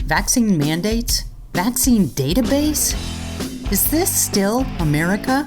Vaccine mandates? Vaccine database? Is this still America?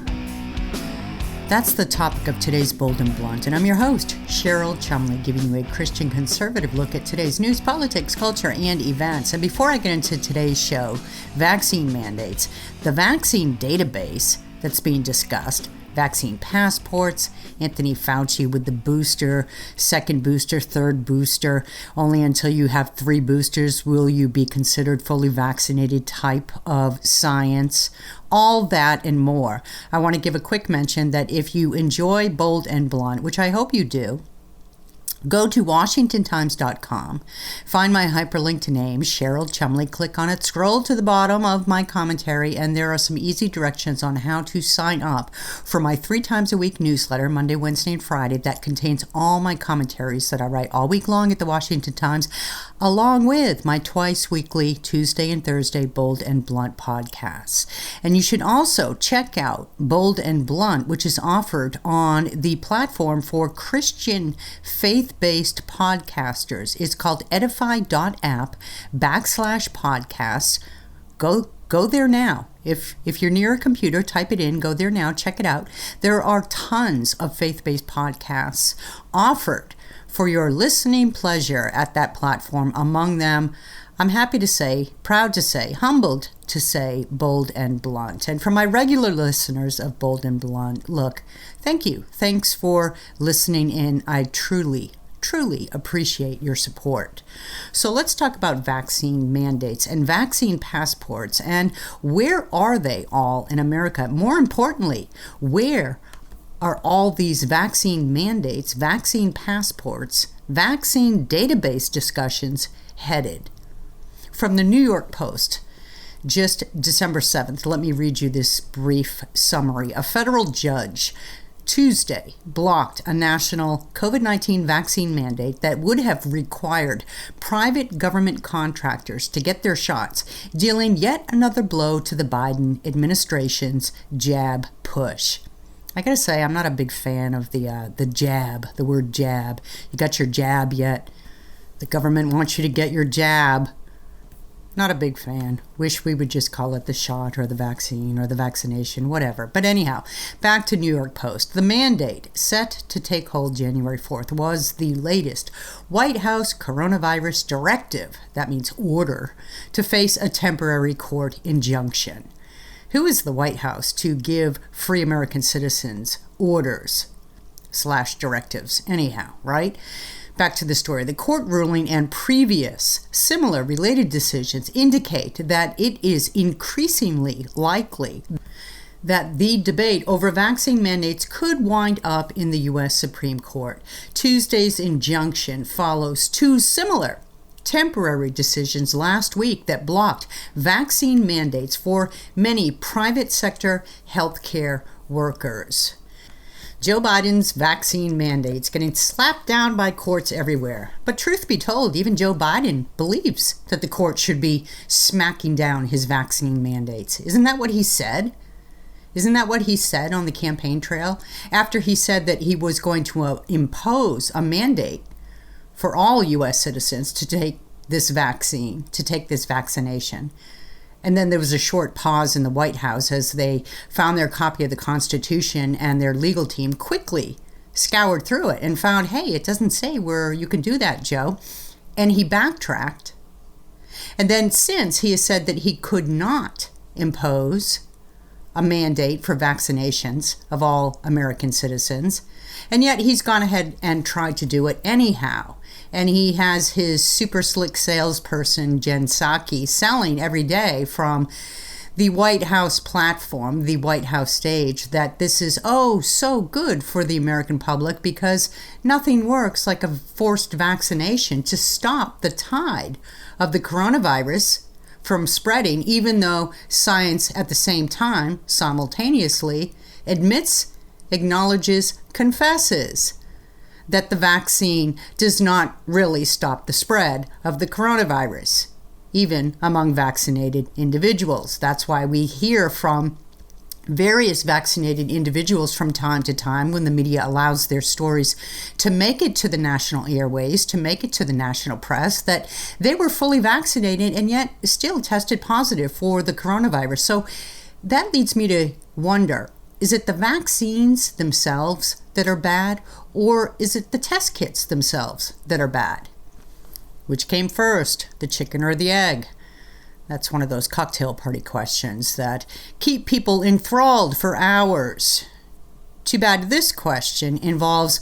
That's the topic of today's Bold and Blunt, and I'm your host, Cheryl Chumley, giving you a Christian conservative look at today's news, politics, culture, and events. And before I get into today's show, vaccine mandates, the vaccine database that's being discussed, vaccine passports, Anthony Fauci with the booster, second booster, third booster, only until you have 3 boosters will you be considered fully vaccinated type of science, all that and more. I want to give a quick mention that if you enjoy Bold and Blunt, which I hope you do, go to WashingtonTimes.com, find my hyperlinked name, Cheryl Chumley, click on it, scroll to the bottom of my commentary, and there are some easy directions on how to sign up for my 3 times a week newsletter, Monday, Wednesday, and Friday, that contains all my commentaries that I write all week long at the Washington Times, along with my twice weekly Tuesday and Thursday Bold and Blunt podcasts. And you should also check out Bold and Blunt, which is offered on the platform for Christian faith-based podcasters. It's called edify.app/podcasts. Go there now. If you're near a computer, type it in, go there now, check it out. There are tons of faith-based podcasts offered for your listening pleasure at that platform. Among them, I'm happy to say, proud to say, humbled to say, Bold and Blunt. And for my regular listeners of Bold and Blunt, look, thank you. Thanks for listening in. I truly appreciate your support. So let's talk about vaccine mandates and vaccine passports, and where are they all in America? More importantly, where are all these vaccine mandates, vaccine passports, vaccine database discussions headed? From the New York Post, just December 7th, let me read you this brief summary. A federal judge Tuesday blocked a national COVID-19 vaccine mandate that would have required private government contractors to get their shots, dealing yet another blow to the Biden administration's jab push. I gotta say, I'm not a big fan of the jab, the word jab. You got your jab yet? The government wants you to get your jab. Not a big fan. Wish we would just call it the shot or the vaccine or the vaccination, whatever. But anyhow, back to New York Post. The mandate set to take hold January 4th was the latest White House coronavirus directive, that means order, to face a temporary court injunction. Who is the White House to give free American citizens orders/directives anyhow, right? Back to the story. The court ruling and previous similar related decisions indicate that it is increasingly likely that the debate over vaccine mandates could wind up in the U.S. Supreme Court. Tuesday's injunction follows 2 similar temporary decisions last week that blocked vaccine mandates for many private sector healthcare workers. Joe Biden's vaccine mandates getting slapped down by courts everywhere. But truth be told, even Joe Biden believes that the court should be smacking down his vaccine mandates. Isn't that what he said? Isn't that what he said on the campaign trail? After he said that he was going to impose a mandate for all U.S. citizens to take this vaccine, to take this vaccination. And then there was a short pause in the White House as they found their copy of the Constitution, and their legal team quickly scoured through it and found, hey, it doesn't say where you can do that, Joe. And he backtracked. And then since he has said that he could not impose a mandate for vaccinations of all American citizens, and yet he's gone ahead and tried to do it anyhow. And he has his super slick salesperson, Jen Psaki, selling every day from the White House platform, the White House stage, that this is, so good for the American public because nothing works like a forced vaccination to stop the tide of the coronavirus from spreading, even though science at the same time, simultaneously, admits, acknowledges, confesses that the vaccine does not really stop the spread of the coronavirus, even among vaccinated individuals. That's why we hear from various vaccinated individuals from time to time, when the media allows their stories to make it to the national airways, to make it to the national press, that they were fully vaccinated and yet still tested positive for the coronavirus. So that leads me to wonder, is it the vaccines themselves that are bad, or is it the test kits themselves that are bad? Which came first, the chicken or the egg? That's one of those cocktail party questions that keep people enthralled for hours. Too bad this question involves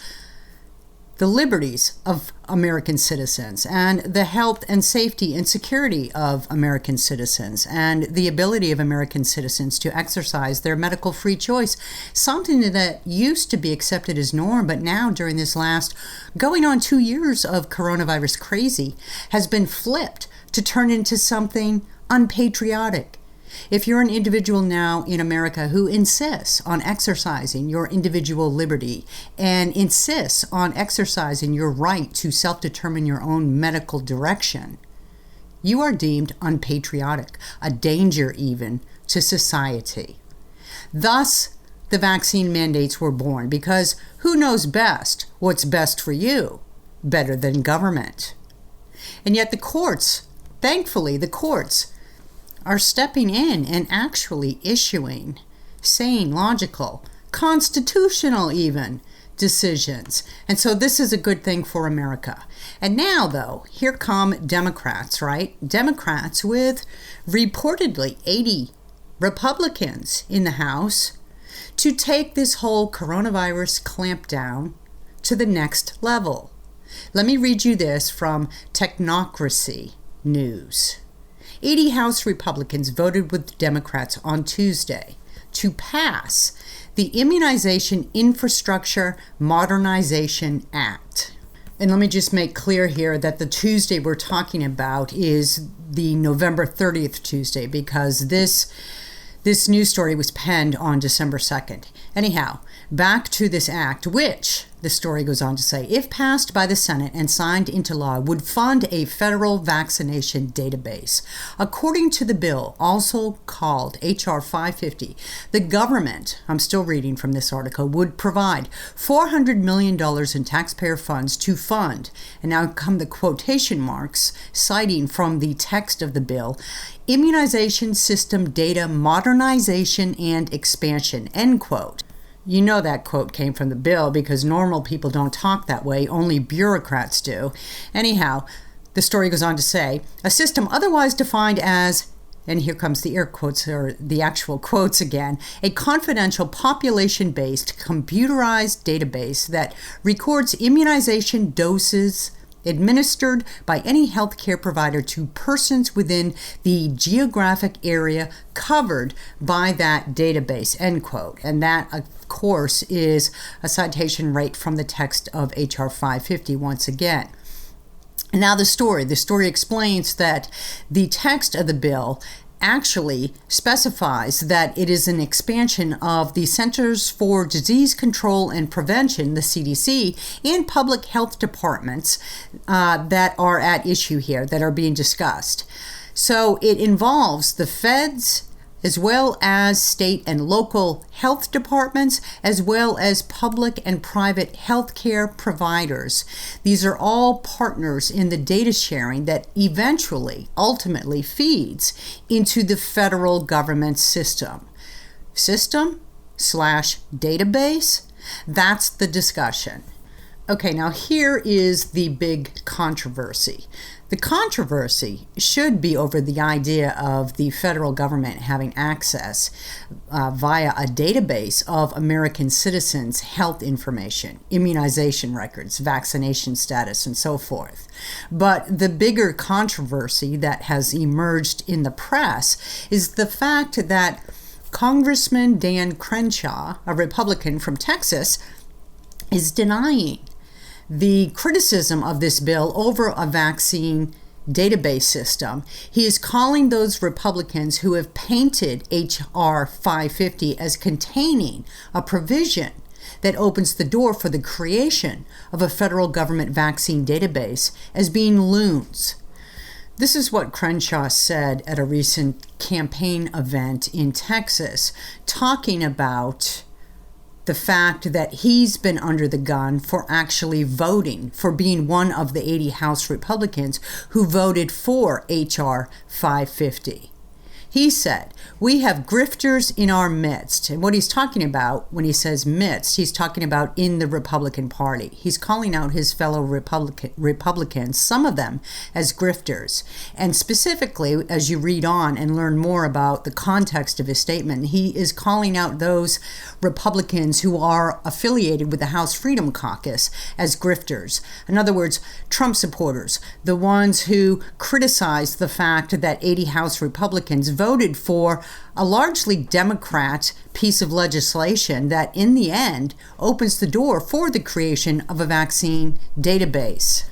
the liberties of American citizens and the health and safety and security of American citizens and the ability of American citizens to exercise their medical free choice, something that used to be accepted as norm, but now during this last going on 2 years of coronavirus crazy has been flipped to turn into something unpatriotic. If you're an individual now in America who insists on exercising your individual liberty and insists on exercising your right to self-determine your own medical direction, you are deemed unpatriotic, a danger even to society. Thus, the vaccine mandates were born, because who knows best what's best for you better than government? And yet the courts, thankfully, the courts are stepping in and actually issuing sane, logical, constitutional even decisions. And so this is a good thing for America. And now, though, here come Democrats, right? Democrats with reportedly 80 Republicans in the House to take this whole coronavirus clampdown to the next level. Let me read you this from Technocracy News. 80 House Republicans voted with Democrats on Tuesday to pass the Immunization Infrastructure Modernization Act. And let me just make clear here that the Tuesday we're talking about is the November 30th Tuesday, because this news story was penned on December 2nd. Anyhow, back to this act, which, the story goes on to say, if passed by the Senate and signed into law, would fund a federal vaccination database. According to the bill, also called H.R. 550, the government, I'm still reading from this article, would provide $400 million in taxpayer funds to fund, and now come the quotation marks, citing from the text of the bill, immunization system data modernization and expansion, end quote. You know that quote came from the bill, because normal people don't talk that way, only bureaucrats do. Anyhow, the story goes on to say, a system otherwise defined as, and here comes the air quotes, or the actual quotes again, a confidential population-based computerized database that records immunization doses administered by any healthcare provider to persons within the geographic area covered by that database, end quote. And that, of course, is a citation right from the text of H.R. 550 once again. Now the story explains that the text of the bill actually specifies that it is an expansion of the Centers for Disease Control and Prevention, the CDC, and public health departments that are at issue here, that are being discussed. So it involves the feds, as well as state and local health departments, as well as public and private healthcare providers. These are all partners in the data sharing that ultimately feeds into the federal government system. System/database, that's the discussion. Okay, now here is the big controversy. The controversy should be over the idea of the federal government having access via a database of American citizens' health information, immunization records, vaccination status, and so forth. But the bigger controversy that has emerged in the press is the fact that Congressman Dan Crenshaw, a Republican from Texas, is denying the criticism of this bill over a vaccine database system. He is calling those Republicans who have painted H.R. 550 as containing a provision that opens the door for the creation of a federal government vaccine database as being loons. This is what Crenshaw said at a recent campaign event in Texas, talking about the fact that he's been under the gun for actually voting, for being one of the 80 House Republicans who voted for H.R. 550. He said, "We have grifters in our midst." And what he's talking about when he says midst, he's talking about in the Republican Party. He's calling out his fellow Republicans, some of them as grifters. And specifically, as you read on and learn more about the context of his statement, he is calling out those Republicans who are affiliated with the House Freedom Caucus as grifters. In other words, Trump supporters, the ones who criticize the fact that 80 House Republicans voted for a largely Democrat piece of legislation that in the end opens the door for the creation of a vaccine database.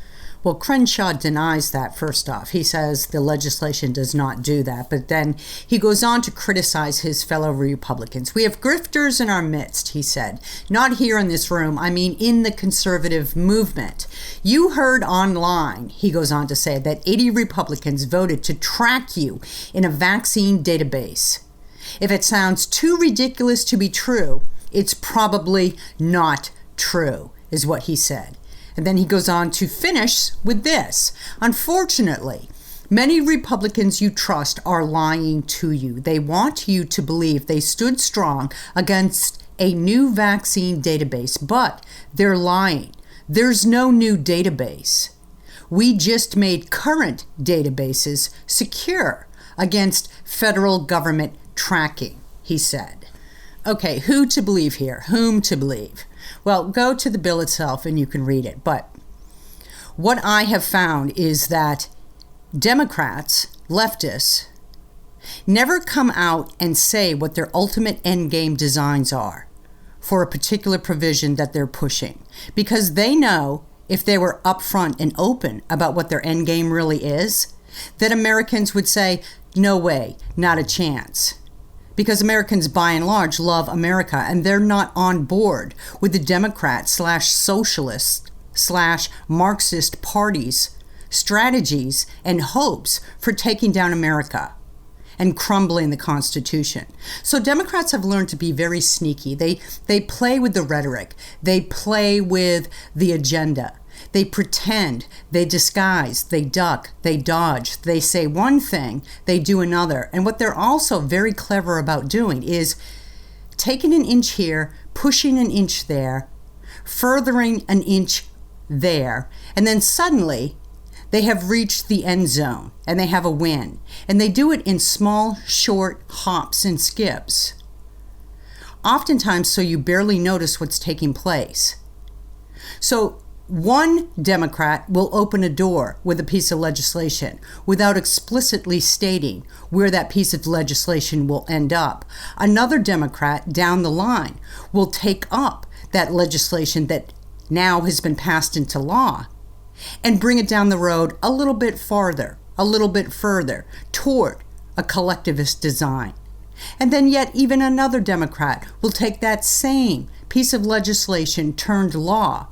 Well, Crenshaw denies that, first off. He says the legislation does not do that, but then he goes on to criticize his fellow Republicans. "We have grifters in our midst," he said. "Not here in this room, I mean in the conservative movement. You heard online," he goes on to say, "that 80 Republicans voted to track you in a vaccine database. If it sounds too ridiculous to be true, it's probably not true," is what he said. And then he goes on to finish with this. "Unfortunately, many Republicans you trust are lying to you. They want you to believe they stood strong against a new vaccine database, but they're lying. There's no new database. We just made current databases secure against federal government tracking," he said. Okay, who to believe here? Whom to believe? Well, go to the bill itself and you can read it. But what I have found is that Democrats, leftists, never come out and say what their ultimate endgame designs are for a particular provision that they're pushing. Because they know if they were upfront and open about what their endgame really is, that Americans would say, "No way, not a chance." Because Americans, by and large, love America, and they're not on board with the Democrat/socialist/Marxist party's strategies and hopes for taking down America and crumbling the Constitution. So Democrats have learned to be very sneaky. They play with the rhetoric. They play with the agenda. They pretend, they disguise, they duck, they dodge. They say one thing, they do another. And what they're also very clever about doing is taking an inch here, pushing an inch there, furthering an inch there, and then suddenly they have reached the end zone and they have a win. And they do it in small, short hops and skips. Oftentimes, so you barely notice what's taking place. So one Democrat will open a door with a piece of legislation without explicitly stating where that piece of legislation will end up. Another Democrat down the line will take up that legislation that now has been passed into law and bring it down the road a little bit farther, a little bit further toward a collectivist design. And then yet even another Democrat will take that same piece of legislation turned law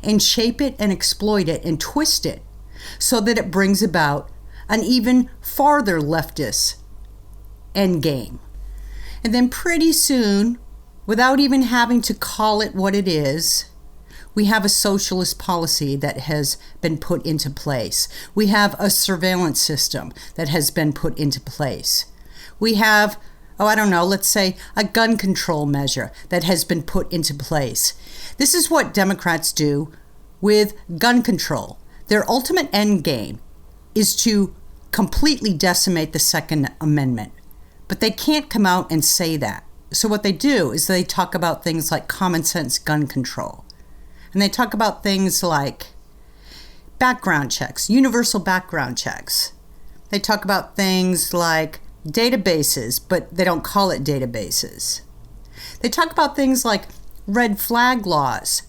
and shape it and exploit it and twist it so that it brings about an even farther leftist endgame. And then pretty soon, without even having to call it what it is, we have a socialist policy that has been put into place. We have a surveillance system that has been put into place. We have, let's say a gun control measure that has been put into place. This is what Democrats do with gun control. Their ultimate end game is to completely decimate the Second Amendment. But they can't come out and say that. So what they do is they talk about things like common sense gun control. And they talk about things like background checks, universal background checks. They talk about things like databases, but they don't call it databases. They talk about things like red flag laws,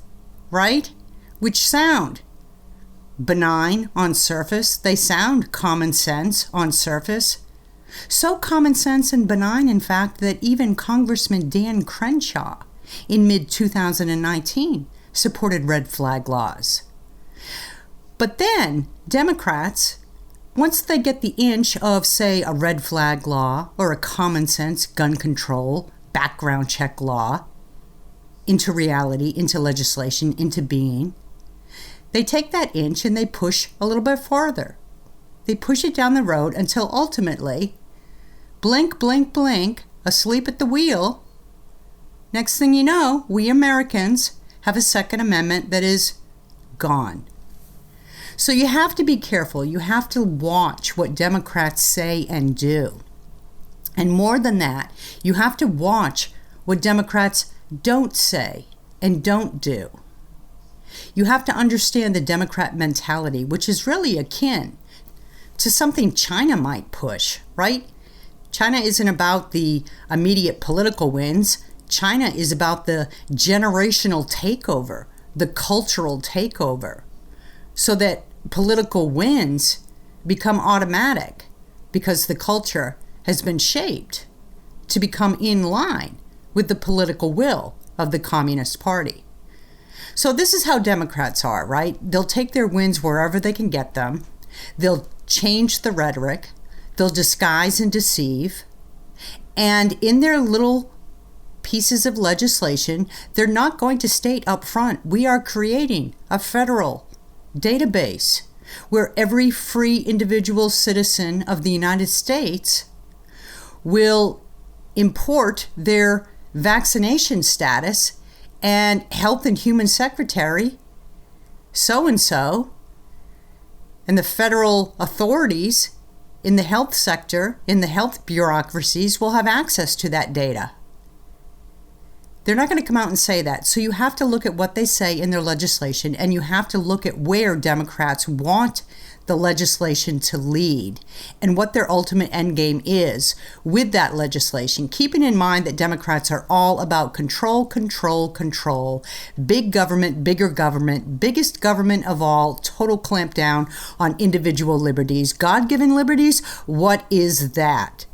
right? Which sound benign on surface. They sound common sense on surface. So common sense and benign, in fact, that even Congressman Dan Crenshaw in mid-2019 supported red flag laws. But then Democrats once they get the inch of, say, a red flag law or a common sense gun control background check law into reality, into legislation, into being, they take that inch and they push a little bit farther. They push it down the road until ultimately, blink, blink, blink, asleep at the wheel, next thing you know, we Americans have a Second Amendment that is gone. So you have to be careful. You have to watch what Democrats say and do. And more than that, you have to watch what Democrats don't say and don't do. You have to understand the Democrat mentality, which is really akin to something China might push, right? China isn't about the immediate political wins. China is about the generational takeover, the cultural takeover, so that political wins become automatic because the culture has been shaped to become in line with the political will of the Communist Party. So this is how Democrats are, right? They'll take their wins wherever they can get them. They'll change the rhetoric. They'll disguise and deceive. And in their little pieces of legislation, they're not going to state up front, we are creating a federal database where every free individual citizen of the United States will import their vaccination status, and Health and Human Secretary so-and-so and the federal authorities in the health sector, in the health bureaucracies, will have access to that data. They're not going to come out and say that. So you have to look at what they say in their legislation, and you have to look at where Democrats want the legislation to lead and what their ultimate end game is with that legislation, keeping in mind that Democrats are all about control, control, control, big government, bigger government, biggest government of all, total clampdown on individual liberties. God-given liberties, what is that?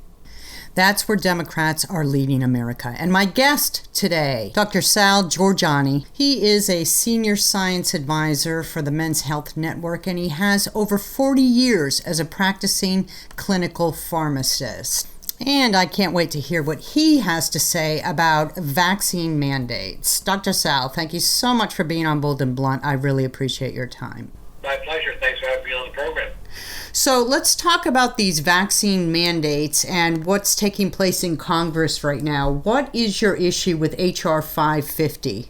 That's where Democrats are leading America. And my guest today, Dr. Sal Giorgianni, he is a senior science advisor for the Men's Health Network, and he has over 40 years as a practicing clinical pharmacist. And I can't wait to hear what he has to say about vaccine mandates. Dr. Sal, thank you so much for being on Bold and Blunt. I really appreciate your time. My pleasure. Thanks for having me on the program. So let's talk about these vaccine mandates and what's taking place in Congress right now. What is your issue with H.R. 550?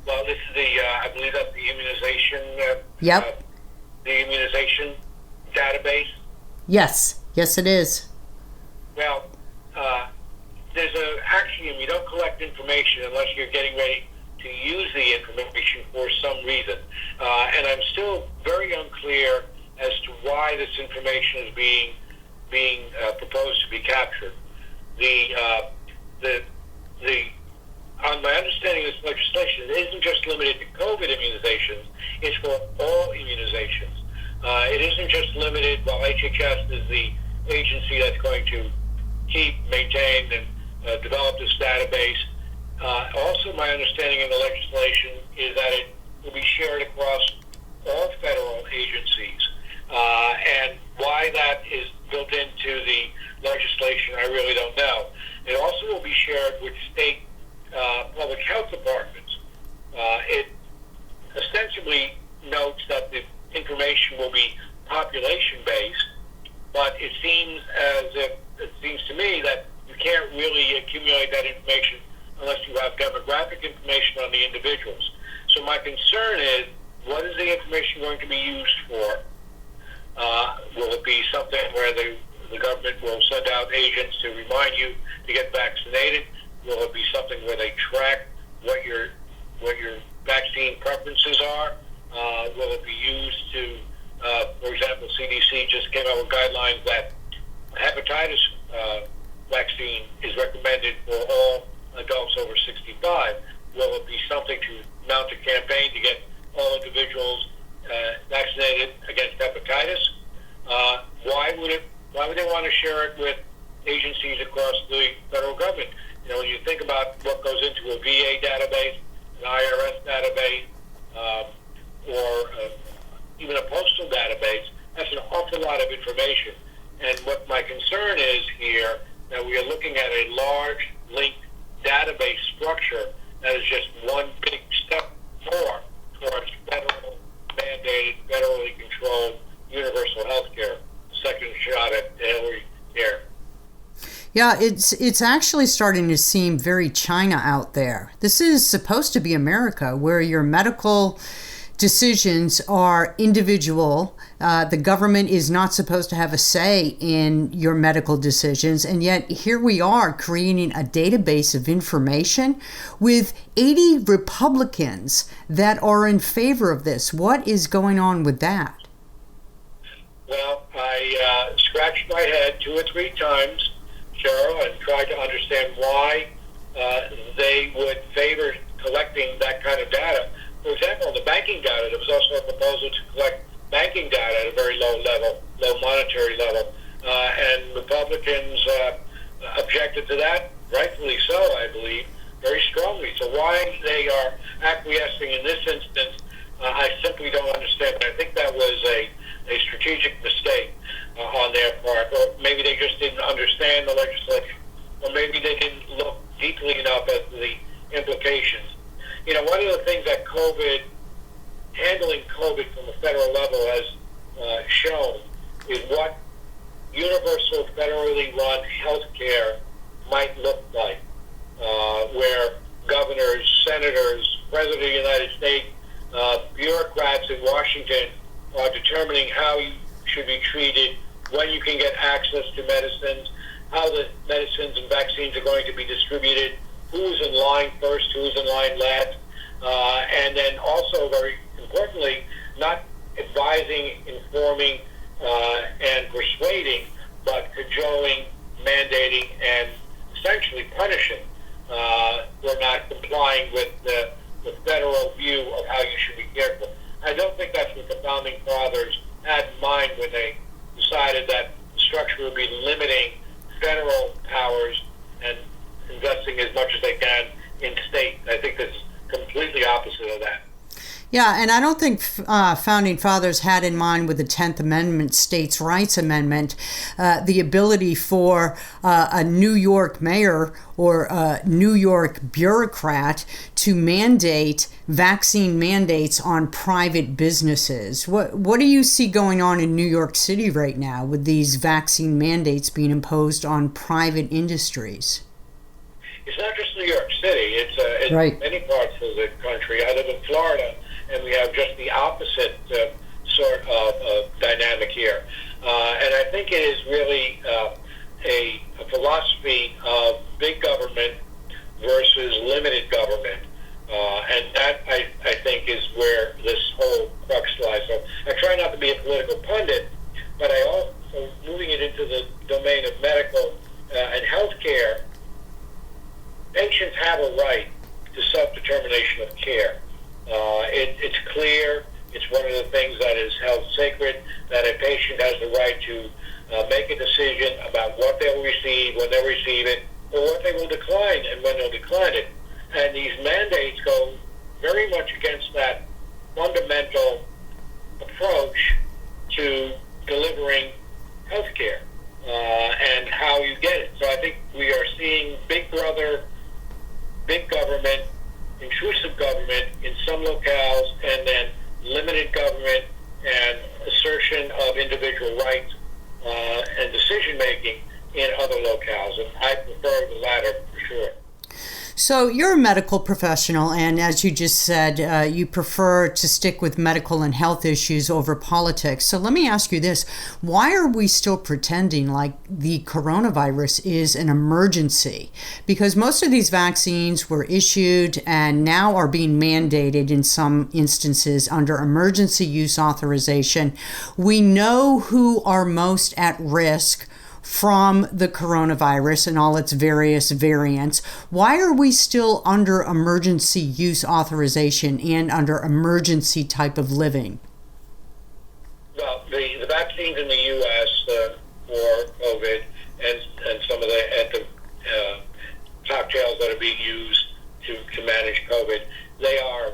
Well, this is I believe that's the immunization. Yep. The immunization database. Yes. Yes, it is. Well, there's an axiom: you don't collect information unless you're getting ready to use the information for some reason. And I'm still very unclear as to why this information is being proposed to be captured. On my understanding of this legislation, it isn't just limited to COVID immunizations; it's for all immunizations. It isn't just limited. While HHS is the agency that's going to keep, maintain, and develop this database. Also, my understanding in the legislation is that it will be shared across all federal agencies. And why that is built into the legislation, I really don't know. It also will be shared with state public health departments. It ostensibly notes that the information will be population-based, but it seems to me that you can't really accumulate that information unless you have demographic information on the individuals. So my concern is, what is the information going to be used for? Will it be something where the government will send out agents to remind you to get vaccinated? Will it be something where they track what your vaccine preferences are? Will it be used to, for example, CDC just came out with guidelines that hepatitis vaccine is recommended for all adults over 65. Will it be something to mount a campaign to get all individuals vaccinated against hepatitis? Why would they want to share it with agencies across the federal government? You know, when you think about what goes into a VA database, an IRS database, or even a postal database, That's an awful lot of information. And what my concern is here, that we are looking at a large linked database structure that is just one big step more towards federal mandated, federally controlled universal health care, second shot at elderly care. Yeah, it's actually starting to seem very China out there. This is supposed to be America, where your medical decisions are individual. The government is not supposed to have a say in your medical decisions. And yet here we are creating a database of information with 80 Republicans that are in favor of this. What is going on with that? Well, I scratched my head 2 or 3 times, Cheryl, and tried to understand why they would favor collecting that kind of data. For example, on the banking data, there was also a proposal to collect banking data at a very low level, low monetary level, and Republicans objected to that, rightfully so, I believe, very strongly. So why they are acquiescing in this instance, I simply don't understand. But I think that was a strategic mistake on their part, or maybe they just didn't understand the legislation, or maybe they didn't look deeply enough at the implications. You know, one of the things that handling COVID from a federal level has shown is what universal federally run health care might look like, where governors, senators, President of the United States, bureaucrats in Washington are determining how you should be treated, when you can get access to medicines, how the medicines and vaccines are going to be distributed, who's in line first, who's in line last, and then also, very importantly, not advising, informing, and persuading, but cajoling, mandating, and essentially punishing for not complying with the federal view of how you should be cared for. I don't think that's what the Founding Fathers had in mind when they decided that the structure would be limiting federal powers and investing as much as they can in state. I think that's completely opposite of that. Yeah, and I don't think Founding Fathers had in mind with the 10th Amendment, States' Rights Amendment, the ability for a New York mayor or a New York bureaucrat to mandate vaccine mandates on private businesses. What do you see going on in New York City right now with these vaccine mandates being imposed on private industries? It's not just New York City. It's right. Many parts of the country. I live in Florida, and we have just the opposite sort of dynamic here. And I think it is really a philosophy of big government versus limited government. And that, I think, is where this whole crux lies. So I try not to be a political pundit, but I also, moving it into the domain of medical and health care, patients have a right to self-determination of care. It's clear, it's one of the things that is held sacred, that a patient has the right to make a decision about what they'll receive, when they'll receive it, or what they will decline and when they'll decline it. And these mandates go very much against that fundamental approach to delivering health care and how you get it. So I think we are seeing big brother, big government, intrusive government in some locales, and then limited government and assertion of individual rights and decision-making in other locales. And I prefer the latter for sure. So you're a medical professional, and as you just said, you prefer to stick with medical and health issues over politics. So let me ask you this. Why are we still pretending like the coronavirus is an emergency? Because most of these vaccines were issued and now are being mandated in some instances under emergency use authorization. We know who are most at risk from the coronavirus and all its various variants. Why are we still under emergency use authorization and under emergency type of living? Well, the vaccines in the U.S. For COVID and some of the cocktails that are being used to manage COVID, they are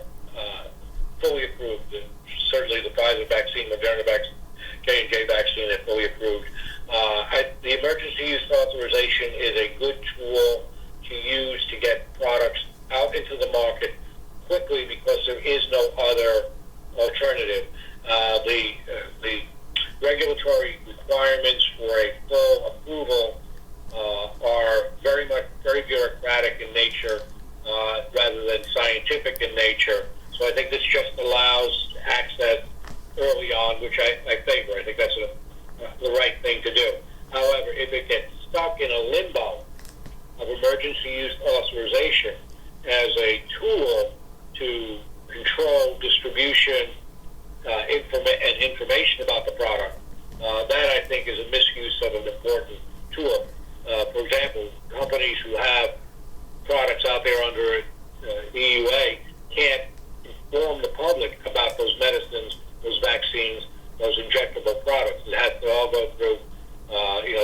fully approved. Certainly the Pfizer vaccine, Moderna vaccine, J&J emergency use authorization is a good tool to use to get products out into the market quickly because there is no other alternative. The regulatory requirements for a full approval are very bureaucratic in nature rather than scientific in nature. So I think this just allows access early on, which I favor. I think that's the right thing to do. However, if it gets stuck in a limbo of emergency use authorization as a tool to control distribution and information about the product, that I think is a misuse of an important tool. For example, companies who have products out there under EUA can't inform the public about those medicines, those vaccines, those injectable products. It has to all go through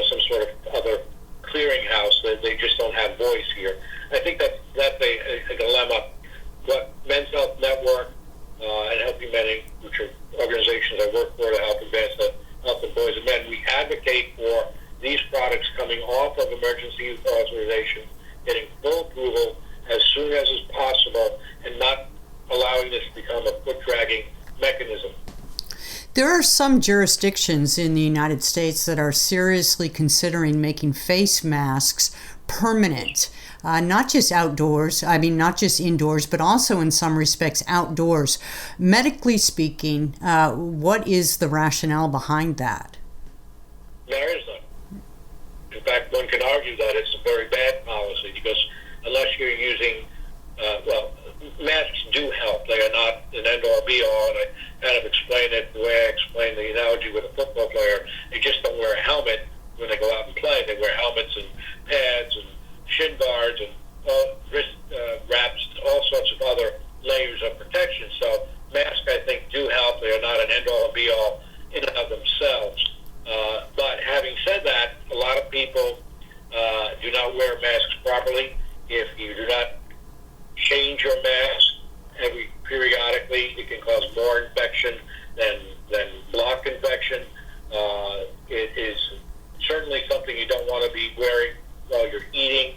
some sort of other clearinghouse. That they just don't have voice here. I think that's a dilemma. What Men's Health Network and Healthy Men, which are organizations I work for to help advance the health of boys and men, we advocate for these products coming off of emergency use authorization, getting full approval as soon as is possible, and not allowing this to become a foot-dragging mechanism. There are some jurisdictions in the United States that are seriously considering making face masks permanent, not just not just indoors, but also in some respects outdoors. Medically speaking, what is the rationale behind that? There is none. In fact, one can argue that it's a very bad policy because unless you're using, masks do help. They are not an end-all be-all, and I kind of explain it the way I explained the analogy with a football player. They just don't wear a helmet when they go out and play. They wear helmets and pads and shin guards and wrist wraps, all sorts of other layers of protection. So masks, I think, do help. They are not an end-all and be-all in and of themselves. But having said that, a lot of people do not wear masks properly. If you do not change your mask periodically, it can cause more infection than block infection. It is certainly something you don't want to be wearing while you're eating.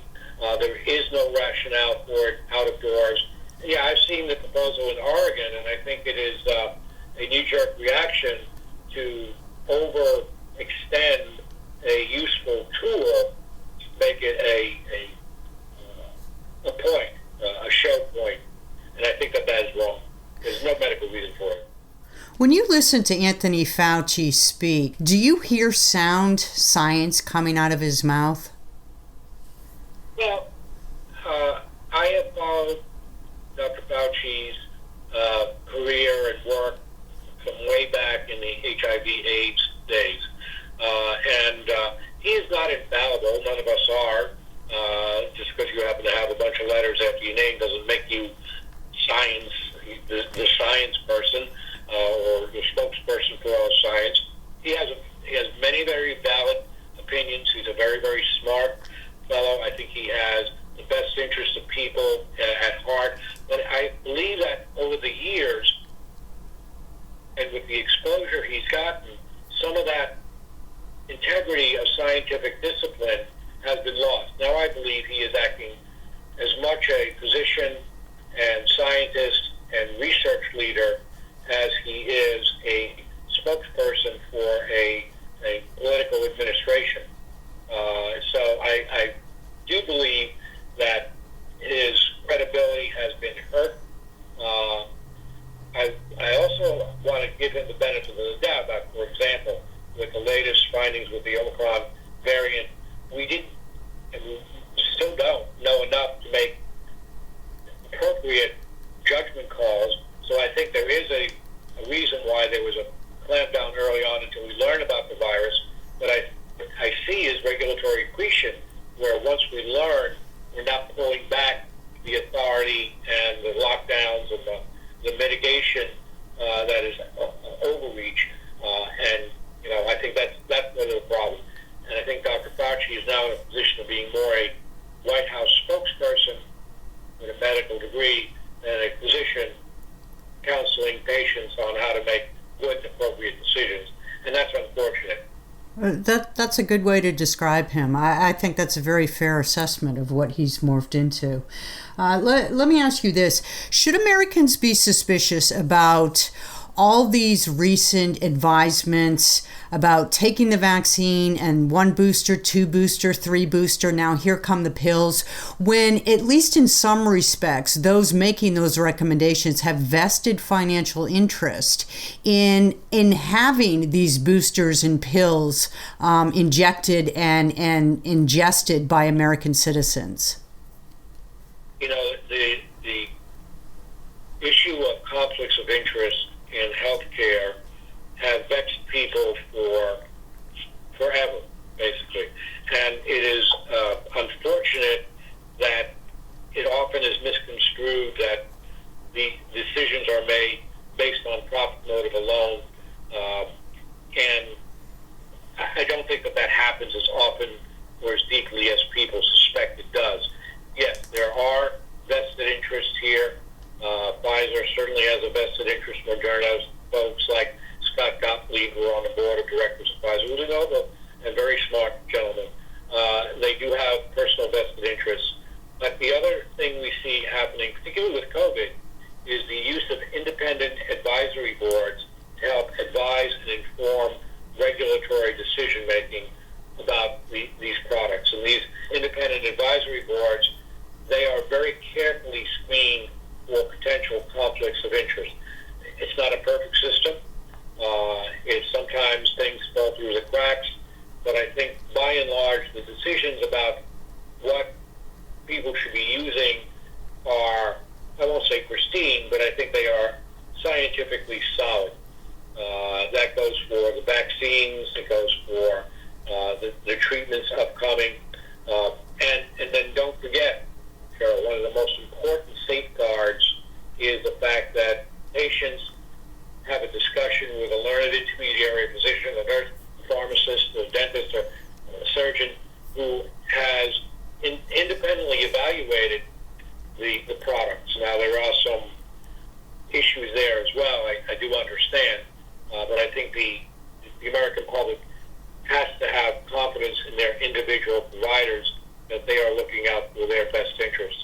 There is no rationale for it out of doors. Yeah, I've seen the proposal in Oregon, and I think it is a knee-jerk reaction to overextend a useful tool to make it a point, a show point. And I think that is wrong. There's no medical reason for it. When you listen to Anthony Fauci speak, do you hear sound science coming out of his mouth? Well, I have followed Dr. Fauci's career and work from way back in the HIV/AIDS days. And he is not infallible. None of us are. Just because you happen to have a bunch of letters after your name doesn't make you the science person or the spokesperson for all science. He has many very valid opinions. He's a very, very smart fellow. I think he has the best interest of people at heart. But I believe that over the years, and with the exposure he's gotten, some of that integrity of scientific discipline has been lost. Now I believe he is acting as much a physician and scientist and research leader as he is a spokesperson for a political administration. So I do believe that his credibility has been hurt. I also want to give him the benefit of the doubt that, for example, with the latest findings with the Omicron variant, we didn't, and we still don't know enough to make appropriate judgment calls. So I think there is a reason why there was a clampdown early on until we learn about the virus. But I see is regulatory accretion, where once we learn, we're not pulling back the authority and the lockdowns and the mitigation that is overreach. And I think that's one of the problems. And I think Dr. Fauci is now in a position of being more a White House spokesperson with a medical degree than a physician counseling patients on how to make good and appropriate decisions. And that's unfortunate. That's a good way to describe him. I think that's a very fair assessment of what he's morphed into. Let me ask you this. Should Americans be suspicious about all these recent advisements about taking the vaccine and 1 booster, 2 booster, 3 booster, now here come the pills, when at least in some respects, those making those recommendations have vested financial interest in having these boosters and pills injected and ingested by American citizens? You know, the issue of conflicts of interest in healthcare have vexed people for forever, basically. And it is unfortunate that it often is misconstrued that the decisions are made based on profit motive alone. And I don't think that happens as often or as deeply as people suspect it does. Yes, there are vested interests here. Pfizer certainly has a vested interest. Moderna's folks like Scott Gottlieb, who are on the board of directors of Pfizer, who's a noble and very smart gentleman. They do have personal vested interests. But the other thing we see happening, particularly with COVID, is the use of independent advisory boards to help advise and inform regulatory decision-making about these products. And these independent advisory boards, they are very carefully screened for potential conflicts of interest. It's not a perfect system. It's sometimes things fall through the cracks, but I think by and large the decisions about what people should be using are, I won't say pristine, but I think they are scientifically solid. That goes for the vaccines, it goes for the treatments upcoming, and then don't forget, Carol, one of the most important safeguards is the fact that patients have a discussion with a learned intermediary physician, a nurse, a pharmacist, a dentist, or a surgeon who has independently evaluated the products. Now, there are some issues there as well, I do understand, but I think the American public has to have confidence in their individual providers that they are looking out for their best interests.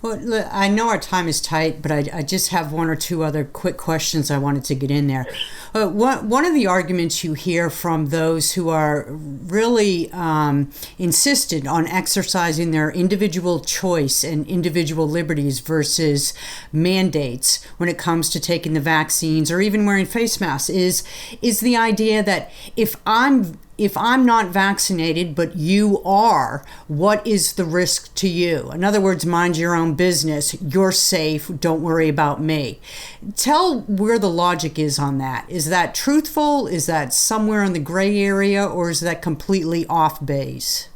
Well, look, I know our time is tight, but I just have one or two other quick questions I wanted to get in there. One of the arguments you hear from those who are really insistent on exercising their individual choice and individual liberties versus mandates when it comes to taking the vaccines or even wearing face masks is the idea that if I'm not vaccinated, but you are, what is the risk to you? In other words, mind your own business. You're safe. Don't worry about me. Tell where the logic is on that. Is that truthful? Is that somewhere in the gray area, or is that completely off base?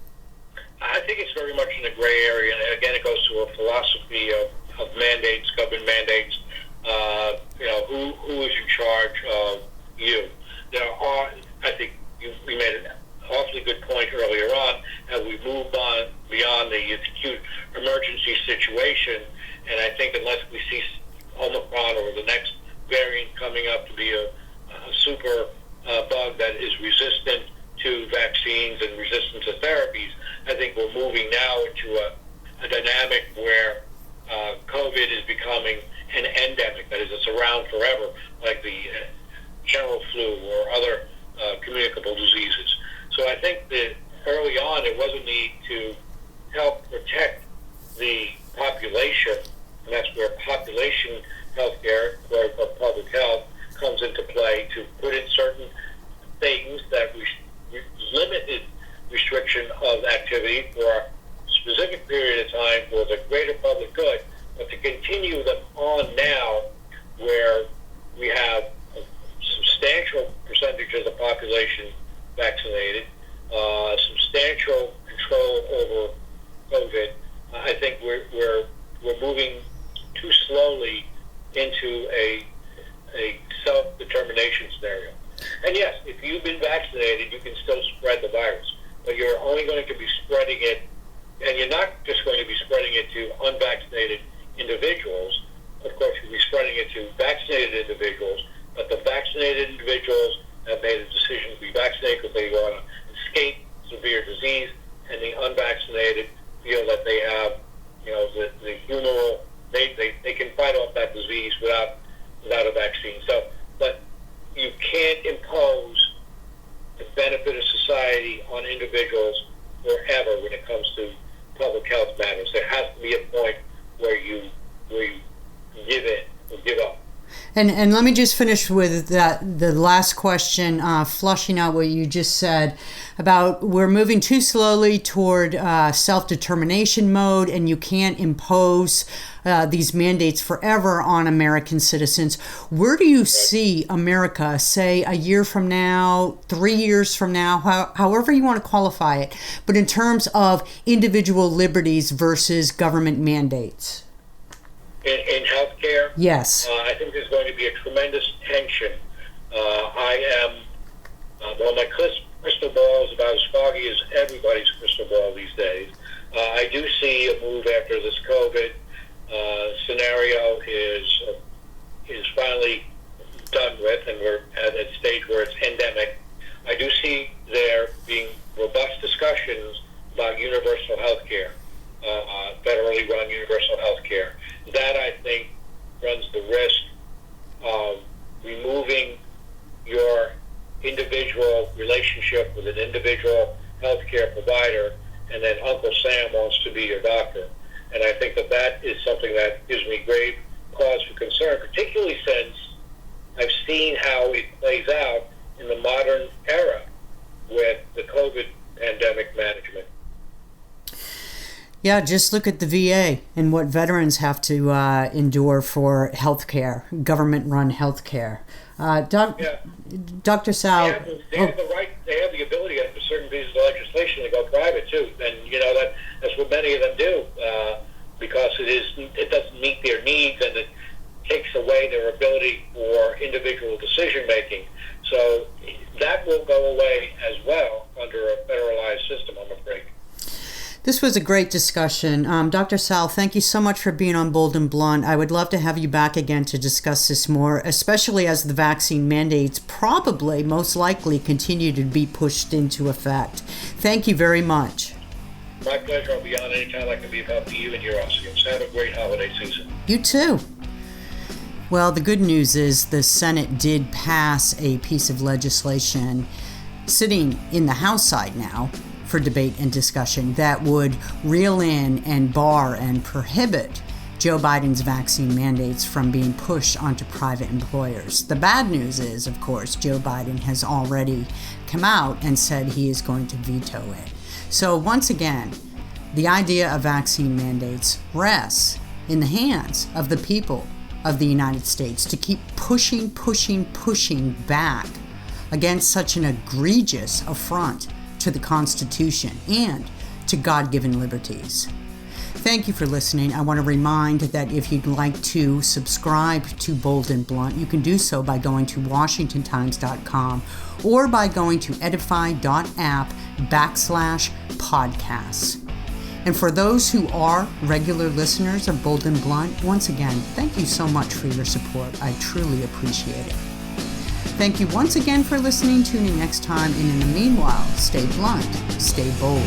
I think it's very much in the gray area. And again, it goes to a philosophy of mandates, government mandates. Who is in charge of you? There are, I think, we made an awfully good point earlier on, as we moved on beyond the acute emergency situation, and I think unless we see Omicron or the next variant coming up to be a super bug that is resistant to vaccines and resistant to therapies, I think we're moving now into a dynamic where COVID is becoming an endemic, that is, it's around forever, like the general flu or other communicable diseases. So I think that early on there was a need to help protect the population, and that's where population health care, or public health, comes into play to put in certain things that limited restriction of activity for a specific period of time for the greater public good, but to continue them on now where we have substantial percentage of the population vaccinated, substantial control over COVID. I think we're moving too slowly into a self-determination scenario. And yes, if you've been vaccinated, you can still spread the virus, but you're only going to be spreading it, and you're not just going to be spreading it to unvaccinated individuals. Of course, you'll be spreading it to vaccinated individuals, but the vaccinated individuals have made a decision to be vaccinated because they are on a escape severe disease, and the unvaccinated feel that they have, the humoral, they can fight off that disease without a vaccine. So, but you can't impose the benefit of society on individuals forever when it comes to public health matters. There has to be a point where you give in or give up. And let me just finish with the last question, flushing out what you just said about we're moving too slowly toward self-determination mode, and you can't impose these mandates forever on American citizens. Where do you see America, say, a year from now, 3 years from now, however you want to qualify it, but in terms of individual liberties versus government mandates? In healthcare, yes, I think there's going to be a tremendous tension. My crystal ball is about as foggy as everybody's crystal ball these days. I do see a move after this COVID scenario is finally done with, and we're at a stage where it's endemic. I do see there being robust discussions about universal health care, federally run universal health care. That, I think, runs the risk of removing your individual relationship with an individual healthcare provider, and then Uncle Sam wants to be your doctor. And I think that is something that gives me grave cause for concern, particularly since I've seen how it plays out in the modern era with the COVID pandemic management. Yeah, just look at the VA and what veterans have to endure for health care, government-run health care. Dr. Sal... They have the right, they have the ability under certain pieces of legislation to go private, too. And, that's what many of them do, because it doesn't meet their needs, and it takes away their ability for individual decision-making. So that will go away as well under a federalized system, I'm afraid. This was a great discussion. Dr. Sal, thank you so much for being on Bold and Blunt. I would love to have you back again to discuss this more, especially as the vaccine mandates probably, most likely, continue to be pushed into effect. Thank you very much. My pleasure. I'll be on anytime I can be of help to you and your audience. Have a great holiday season. You too. Well, the good news is the Senate did pass a piece of legislation sitting in the House side now for debate and discussion that would reel in and bar and prohibit Joe Biden's vaccine mandates from being pushed onto private employers. The bad news is, of course, Joe Biden has already come out and said he is going to veto it. So once again, the idea of vaccine mandates rests in the hands of the people of the United States to keep pushing back against such an egregious affront to the Constitution and to God-given liberties. Thank you for listening. I want to remind that if you'd like to subscribe to Bold and Blunt, you can do so by going to WashingtonTimes.com or by going to edify.app/podcasts. And for those who are regular listeners of Bold and Blunt, once again, thank you so much for your support. I truly appreciate it. Thank you once again for listening. Tune in next time. And in the meanwhile, stay blunt, stay bold.